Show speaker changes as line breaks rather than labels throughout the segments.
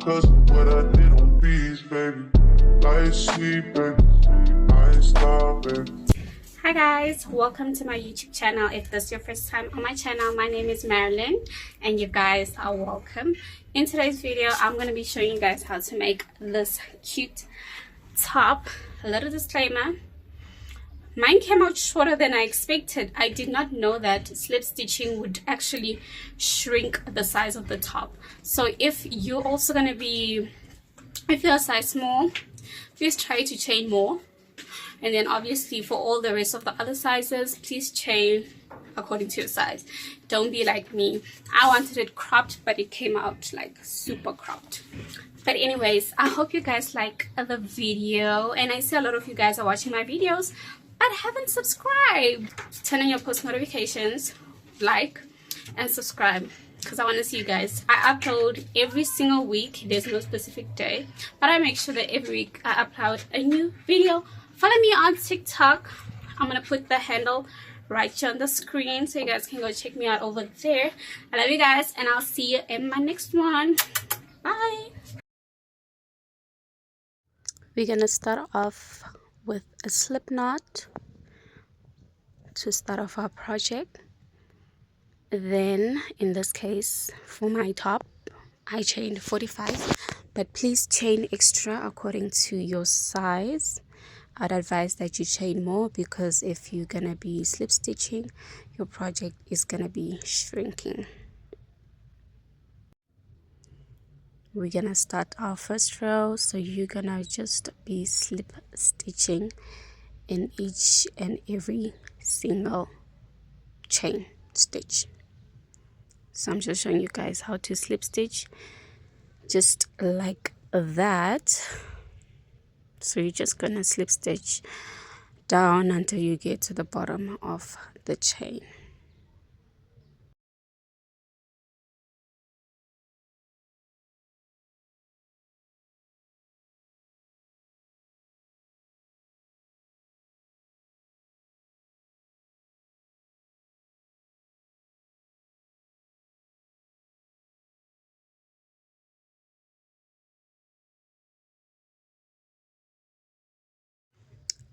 'cause of what I did on bees, baby. Light sweet, baby. I ain't stopping.
Hi guys, welcome to my YouTube channel. If this is your first time on my channel, my name is Marilyn and you guys are welcome. In today's video, I'm going to be showing you guys how to make this cute top. A little disclaimer, mine came out shorter than I expected. I did not know that slip stitching would actually shrink the size of the top. So if you're also going to be, if you're a size small, please try to chain more. And then obviously for all the rest of the other sizes, please chain according to your size. Don't be like me. I wanted it cropped, but it came out like super cropped. But anyways, I hope you guys like the video, and I see a lot of you guys are watching my videos but haven't subscribed. Turn on your post notifications, like and subscribe, because I want to see you guys. I upload every single week. There's no specific day, but I make sure that every week I upload a new video. Follow me on TikTok. I'm gonna put the handle right here on the screen so you guys can go check me out over there. I love you guys, and I'll see you in my next one. Bye. We're gonna start off with a slip knot to start off our project. Then in this case, for my top, I chained 45, but please chain extra according to your size. I'd advise that you chain more, because if you're gonna be slip stitching, your project is gonna be shrinking. We're gonna start our first row, so you're gonna just be slip stitching in each and every single chain stitch. So I'm just showing you guys how to slip stitch, just like that. So you're just gonna slip stitch down until you get to the bottom of the chain.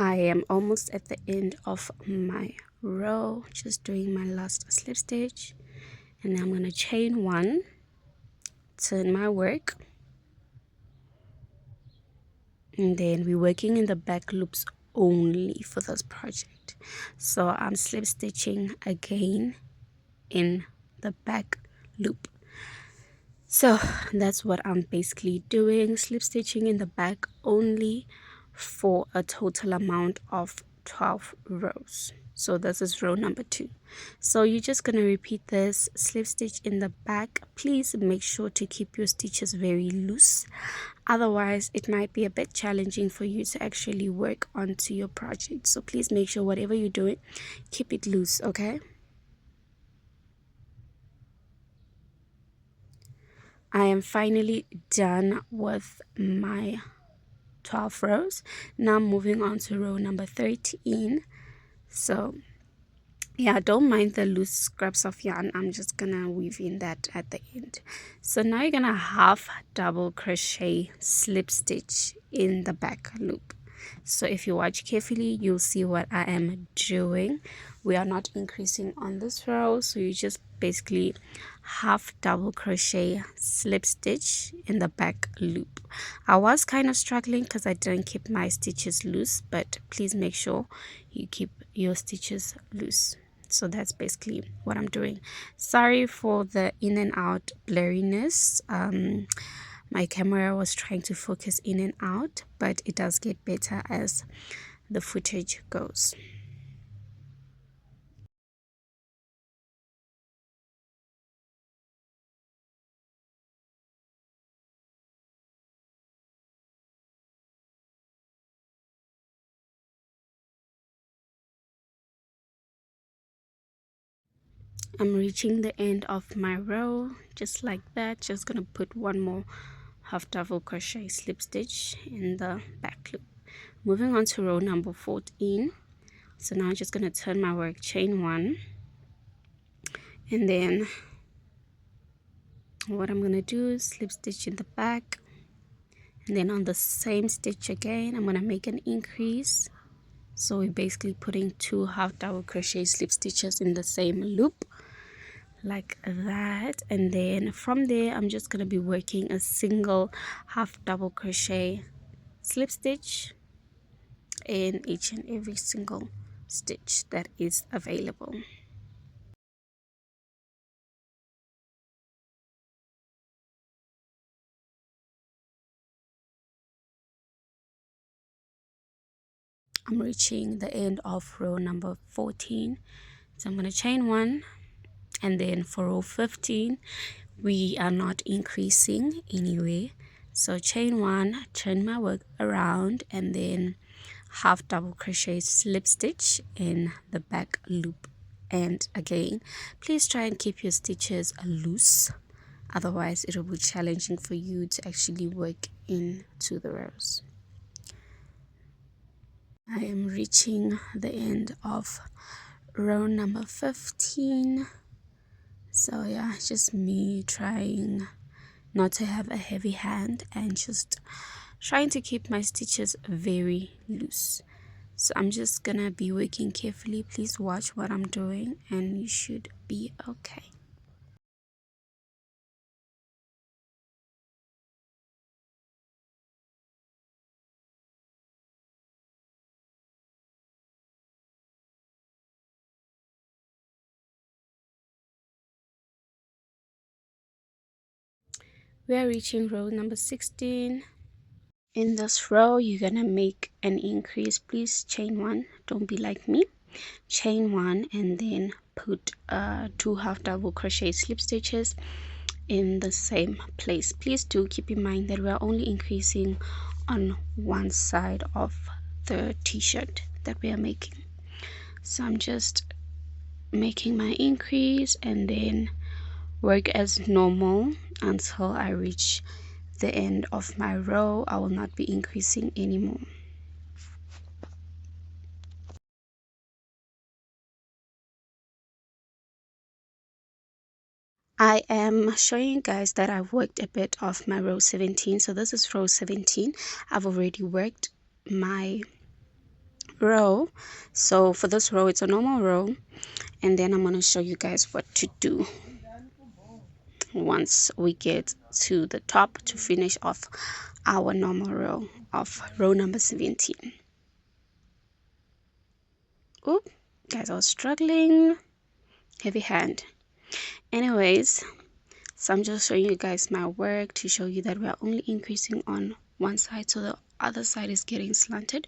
I am almost at the end of my row, just doing my last slip stitch, and now I'm going to chain one, turn my work, and then we're working in the back loops only for this project. So I'm slip stitching again in the back loop. So that's what I'm basically doing, slip stitching in the back only for a total amount of 12 rows. So this is row number 2. So you're just going to repeat this, slip stitch in the back. Please make sure to keep your stitches very loose, otherwise it might be a bit challenging for you to actually work onto your project. So please make sure whatever you're doing, keep it loose, okay? I am finally done with my 12 rows. Now I'm moving on to row number 13. So yeah, don't mind the loose scraps of yarn. I'm just gonna weave in that at the end. So now you're gonna half double crochet slip stitch in the back loop. So if you watch carefully, you'll see what I am doing. We are not increasing on this row, so you just basically half double crochet slip stitch in the back loop. I was kind of struggling because I didn't keep my stitches loose, but please make sure you keep your stitches loose. So that's basically what I'm doing. Sorry for the in and out blurriness. My camera was trying to focus in and out, but it does get better as the footage goes. I'm reaching the end of my row, just like that. Just gonna put one more half double crochet slip stitch in the back loop. Moving on to row number 14. So now I'm just gonna turn my work, chain one, and then what I'm gonna do is slip stitch in the back, and then on the same stitch again I'm gonna make an increase. So we're basically putting 2 half double crochet slip stitches in the same loop like that, and then from there I'm just going to be working a single half double crochet slip stitch in each and every single stitch that is available. I'm reaching the end of row number 14, so I'm going to chain 1, and then for row 15 we are not increasing anyway, so chain 1, turn my work around, and then half double crochet slip stitch in the back loop. And again, please try and keep your stitches loose, otherwise it will be challenging for you to actually work into the rows. I am reaching the end of row number 15, so yeah, just me trying not to have a heavy hand and just trying to keep my stitches very loose. So I'm just gonna be working carefully. Please watch what I'm doing and you should be okay. We are reaching row number 16. In this row you're gonna make an increase. Please chain 1, don't be like me. Chain 1 and then put 2 half double crochet slip stitches in the same place. Please do keep in mind that we are only increasing on one side of the t-shirt that we are making. So I'm just making my increase and then work as normal until I reach the end of my row. I will not be increasing anymore. I am showing you guys that I've worked a bit of my row 17. So this is row 17. I've already worked my row. So for this row, it's a normal row, and then I'm going to show you guys what to do once we get to the top to finish off our normal row of row number 17. Oop, guys, I was struggling. Heavy hand. Anyways, so I'm just showing you guys my work to show you that we are only increasing on one side, so the other side is getting slanted.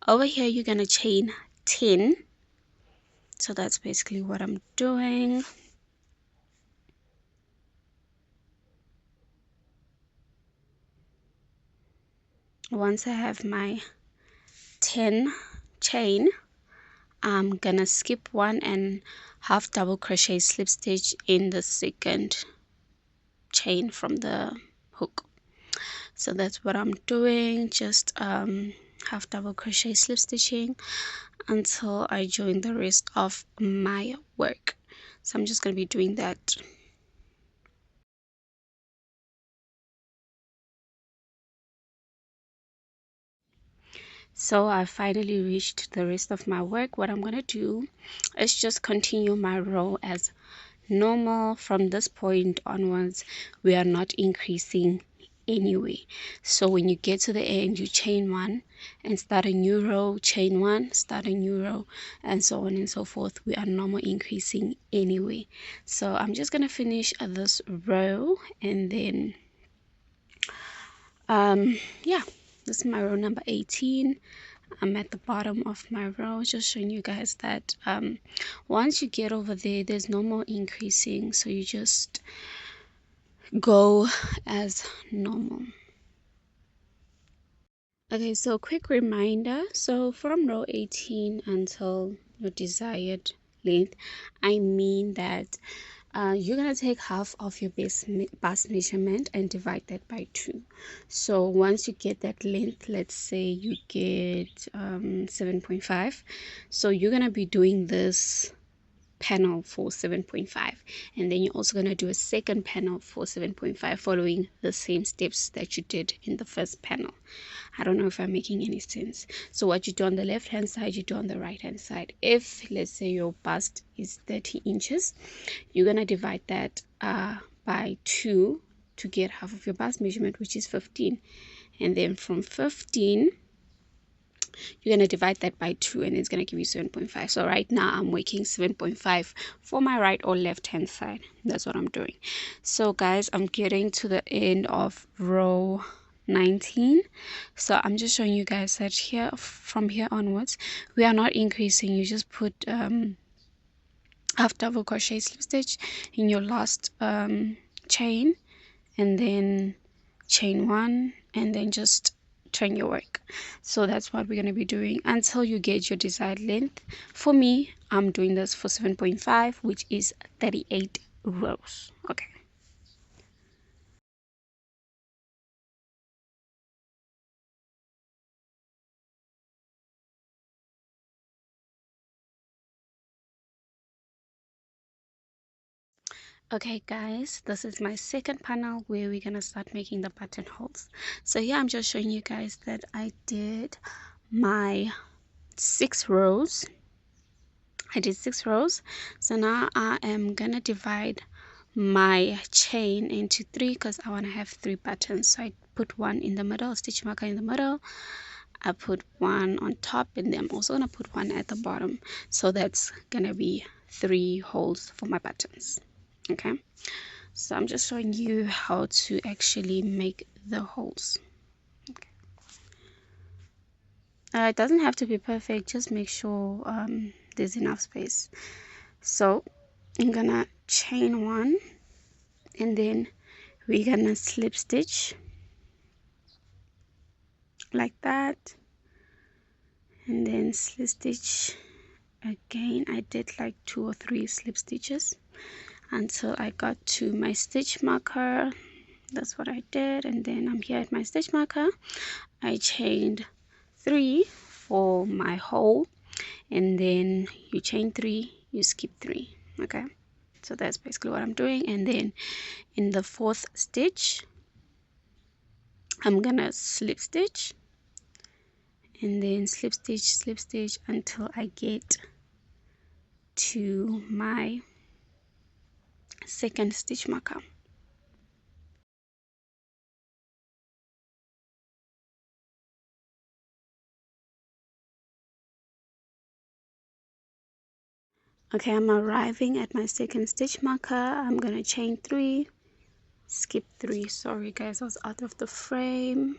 Over here you're gonna chain 10, so that's basically what I'm doing. Once I have my 10 chain, I'm gonna skip one and half double crochet slip stitch in the second chain from the hook. So that's what I'm doing, just half double crochet slip stitching until I join the rest of my work. So I'm just going to be doing that. So I finally reached the rest of my work. What I'm going to do is just continue my row as normal. From this point onwards, we are not increasing anyway. So when you get to the end, you chain 1 and start a new row, chain 1, start a new row, and so on and so forth. We are normal increasing anyway. So I'm just going to finish this row, and then yeah, this is my row number 18. I'm at the bottom of my row, just showing you guys that once you get over there, there's no more increasing, so you just go as normal. Okay, so quick reminder, so from row 18 until your desired length, I mean that you're gonna take half of your bust measurement and divide that by 2. So once you get that length, let's say you get 7.5, so you're gonna be doing this panel for 7.5, and then you're also going to do a second panel for 7.5 following the same steps that you did in the first panel. I don't know if I'm making any sense. So what you do on the left hand side, you do on the right hand side. If let's say your bust is 30 inches, you're going to divide that by 2 to get half of your bust measurement, which is 15, and then from 15 you're going to divide that by 2, and it's going to give you 7.5. So right now I'm working 7.5 for my right or left hand side. That's what I'm doing. So guys, I'm getting to the end of row 19. So I'm just showing you guys that here, from here onwards, we are not increasing. You just put half double crochet slip stitch in your last chain, and then chain 1, and then just turn your work. So that's what we're going to be doing until you get your desired length. For me, I'm doing this for 7.5, which is 38 rows. Okay. Okay guys, this is my second panel where we're gonna start making the buttonholes. So here I'm just showing you guys that I did my 6 rows. I did 6 rows. So now I am gonna divide my chain into 3 because I want to have 3 buttons. So I put one in the middle, stitch marker in the middle, I put one on top, and then I'm also gonna put one at the bottom. So that's gonna be 3 holes for my buttons. Okay, so I'm just showing you how to actually make the holes. Okay. It doesn't have to be perfect, just make sure there's enough space. So I'm gonna chain 1, and then we're gonna slip stitch like that, and then slip stitch again. I did like 2 or 3 slip stitches until I got to my stitch marker. That's what I did, and then I'm here at my stitch marker. I chained 3 for my hole, and then you chain 3, you skip 3. Okay, so that's basically what I'm doing. And then in the 4th stitch I'm gonna slip stitch, and then slip stitch until I get to my 2nd stitch marker. Okay, I'm arriving at my 2nd stitch marker. I'm gonna chain 3, skip 3. Sorry guys, I was out of the frame.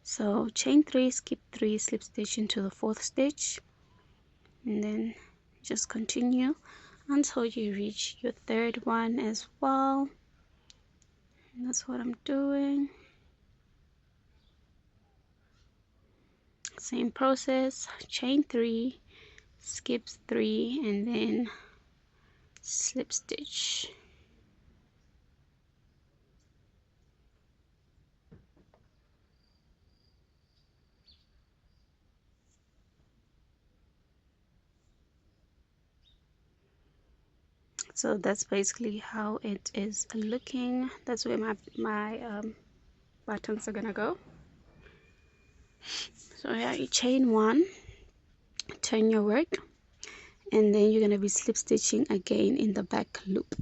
So chain 3, skip 3, slip stitch into the 4th stitch, and then just continue until you reach your 3rd one as well. And that's what I'm doing. Same process, chain 3, skips 3, and then slip stitch. So that's basically how it is looking. That's where my buttons are gonna go. So yeah, you chain 1, turn your work, and then you're gonna be slip stitching again in the back loop.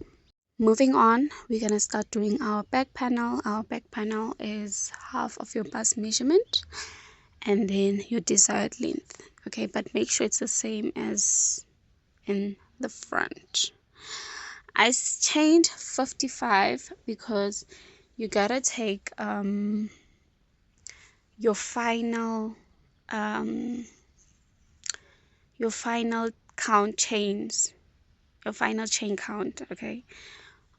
Moving on, we're gonna start doing our back panel. Our back panel is half of your bust measurement and then your desired length. Okay, but make sure it's the same as in the front. I chained 55 because you gotta take your final count chains, your final chain count, okay,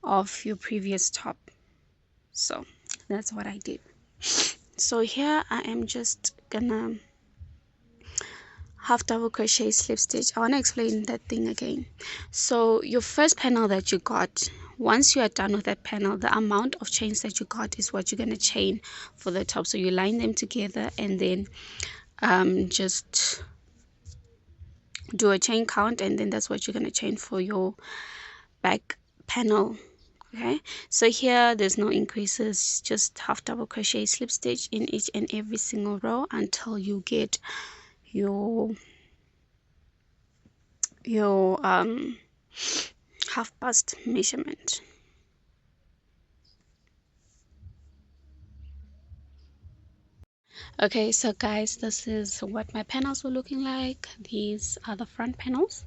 of your previous top. So that's what I did. So here I am just gonna half double crochet slip stitch. I want to explain that thing again. So your first panel that you got, once you are done with that panel, the amount of chains that you got is what you're going to chain for the top. So you line them together and then just do a chain count, and then that's what you're going to chain for your back panel. Okay, so here there's no increases, just half double crochet, slip stitch in each and every single row until you get your half bust measurement. Okay, so guys, this is what my panels were looking like. These are the front panels,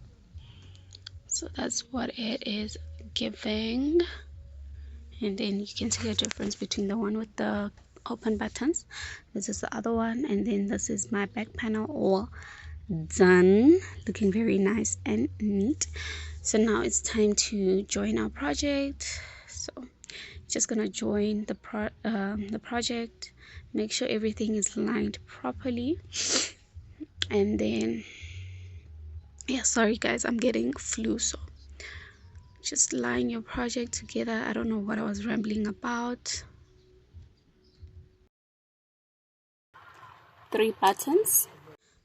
so that's what it is giving. And then you can see the difference between the one with the open buttons. This is the other one, and then this is my back panel all done, looking very nice and neat. So now it's time to join our project. So just gonna join the project, make sure everything is lined properly, and then yeah, sorry guys, I'm getting flu, so just line your project together. I don't know what I was rambling about. 3 buttons.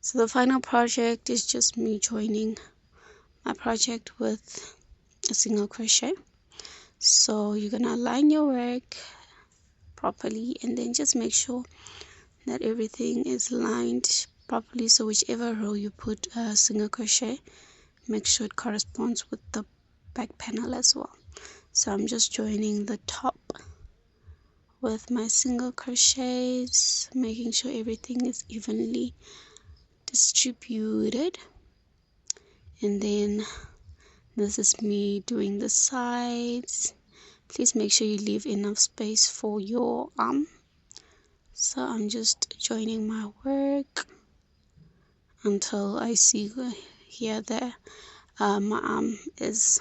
So the final project is just me joining my project with a single crochet. So you're gonna align your work properly, and then just make sure that everything is lined properly. So whichever row you put a single crochet, make sure it corresponds with the back panel as well. So I'm just joining the top with my single crochets, making sure everything is evenly distributed. And then this is me doing the sides. Please make sure you leave enough space for your arm. So I'm just joining my work until I see here that my arm is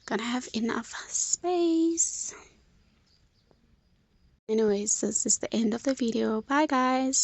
gonna have enough space. Anyways, this is the end of the video. Bye guys.